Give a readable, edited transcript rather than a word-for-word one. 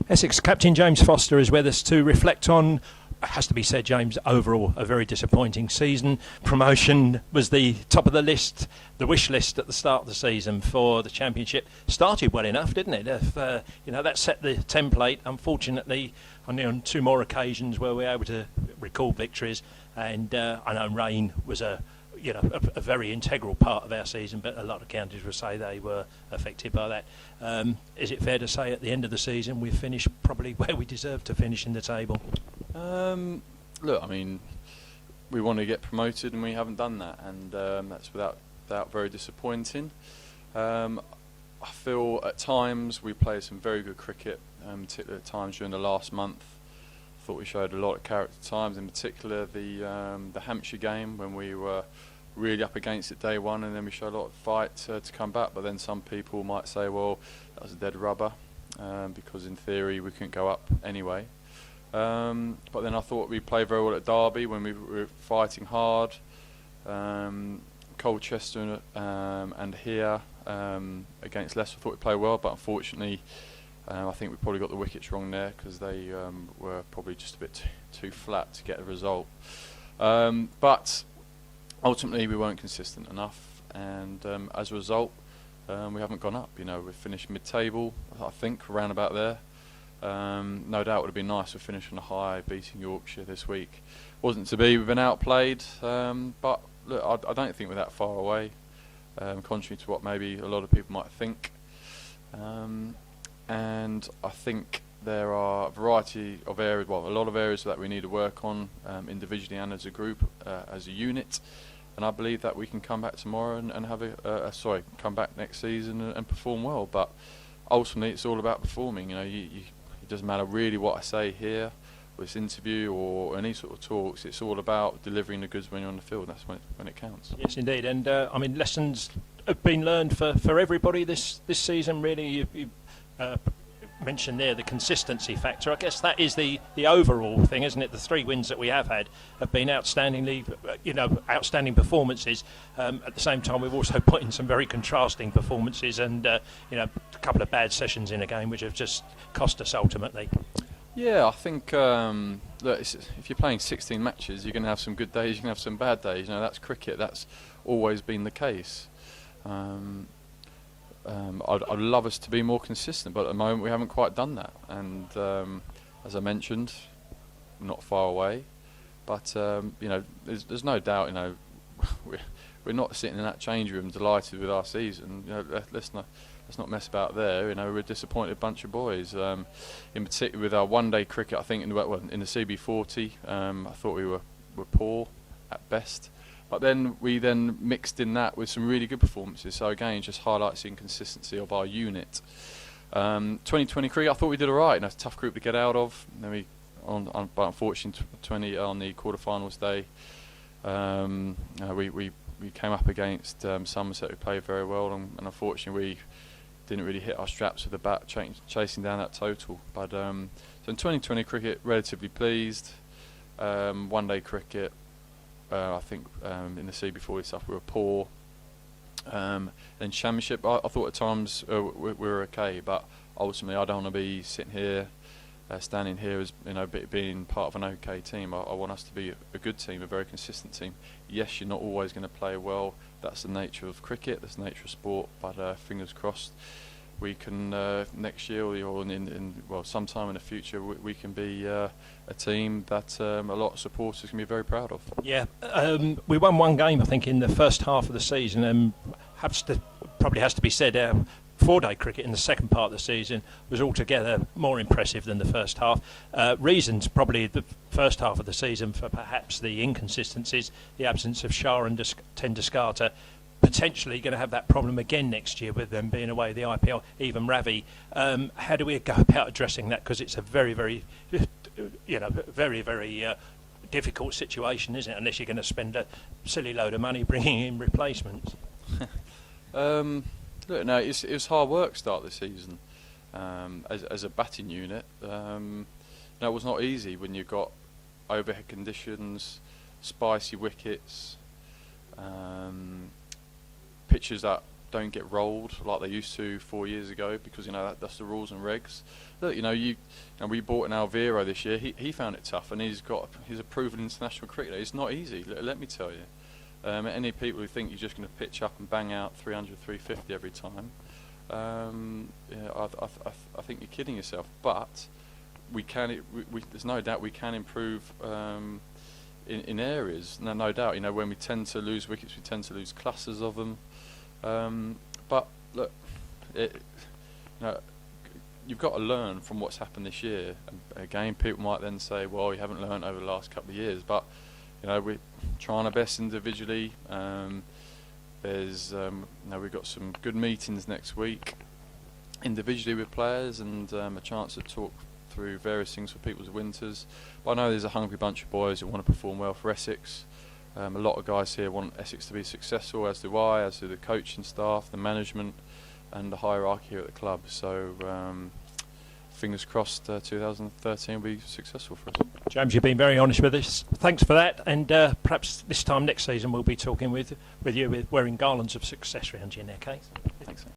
Essex Captain James Foster is with us to reflect on, it has to be said, James, overall a very disappointing season. Promotion was the top of the list, the wish list at the start of the season for the Championship. Started well enough, didn't it? That set the template. Unfortunately, on two more occasions where we were able to record victories, and I know rain was a very integral part of our season, but a lot of counties will say they were affected by that. Is it fair to say at the end of the season we finished probably where we deserved to finish in the table? Look, I mean, we want to get promoted and we haven't done that, and that's without very disappointing. I feel at times we played some very good cricket, particularly at times during the last month. I thought we showed a lot of character at times, in particular the Hampshire game when we were really up against it day one, and then we showed a lot of fight to come back. But then some people might say, well, that was a dead rubber, because in theory we couldn't go up anyway. But then I thought we played very well at Derby when we were fighting hard. Colchester and here against Leicester, I thought we played well, but unfortunately I think we probably got the wickets wrong there because they were probably just a bit too flat to get a result. But ultimately we weren't consistent enough, and as a result we haven't gone up. We've finished mid-table, I think, around about there. No doubt it would have been nice to finish on a high, beating Yorkshire this week. Wasn't to be, we've been outplayed, but look, I don't think we're that far away, contrary to what maybe a lot of people might think. And I think there are a variety of areas, well, a lot of areas that we need to work on, individually and as a group, as a unit. And I believe that we can come back tomorrow and have come back next season and perform well. But ultimately, it's all about performing. It doesn't matter really what I say here, or this interview, or any sort of talks. It's all about delivering the goods when you're on the field. That's when it counts. Yes, indeed. And lessons have been learned for everybody this season. Really, you mentioned there the consistency factor. I guess that is the overall thing, isn't it? The 3 wins that we have had have been outstanding performances. At the same time, we've also put in some very contrasting performances, and a couple of bad sessions in a game which have just cost us ultimately. Yeah, I think look, if you're playing 16 matches, you're going to have some good days, you're going to have some bad days. That's cricket. That's always been the case. I'd love us to be more consistent, but at the moment we haven't quite done that. And as I mentioned, not far away. But there's no doubt. We're not sitting in that change room delighted with our season. Let's not mess about there. We're a disappointed bunch of boys. In particular with our one-day cricket, I think in the CB40, I thought we were poor at best. But then we mixed in that with some really good performances. So again, it just highlights the inconsistency of our unit. 2020 cricket, I thought we did all right. It's a tough group to get out of. Then but unfortunately, 20 on the quarterfinals day, we came up against Somerset, who played very well, and unfortunately we didn't really hit our straps with the bat, chasing down that total. But so in 2020 cricket, relatively pleased. One-day cricket, I think in the CB40 stuff we were poor. Then Championship, I thought at times we were okay, but ultimately I don't want to be sitting here, standing here as being part of an okay team. I want us to be a good team, a very consistent team. Yes, you're not always going to play well. That's the nature of cricket. That's the nature of sport. But fingers crossed, we can next year or sometime in the future we can be a team that a lot of supporters can be very proud of. Yeah, we won one game I think in the first half of the season, and probably has to be said our 4-day cricket in the second part of the season was altogether more impressive than the first half. Reasons probably the first half of the season for perhaps the inconsistencies, the absence of Shah and Tenduskarter. Potentially going to have that problem again next year with them being away the IPL, even Ravi. How do we go about addressing that? Because it's a very, very, very difficult situation, isn't it? Unless you're going to spend a silly load of money bringing in replacements. Look, no, it was hard work start this season as a batting unit. It was not easy when you've got overhead conditions, spicy wickets. Pitches that don't get rolled like they used to 4 years ago, because that's the rules and regs. Look, we bought an Alviro this year. He found it tough, and he's a proven international cricketer. It's not easy, let me tell you. Any people who think you're just going to pitch up and bang out 300, 350 every time, I think you're kidding yourself. But there's no doubt we can improve in areas. No doubt. When we tend to lose wickets, we tend to lose clusters of them. But look, you've got to learn from what's happened this year. And again, people might then say, well, you haven't learned over the last couple of years. But we're trying our best individually. We've got some good meetings next week individually with players, and a chance to talk through various things for people's winters. But I know there's a hungry bunch of boys that want to perform well for Essex. A lot of guys here want Essex to be successful, as do I, as do the coaching staff, the management, and the hierarchy here at the club. So fingers crossed 2013 will be successful for us. James, you've been very honest with us. Thanks for that. And perhaps this time next season we'll be talking with you with wearing garlands of success around your neck, eh? Thanks.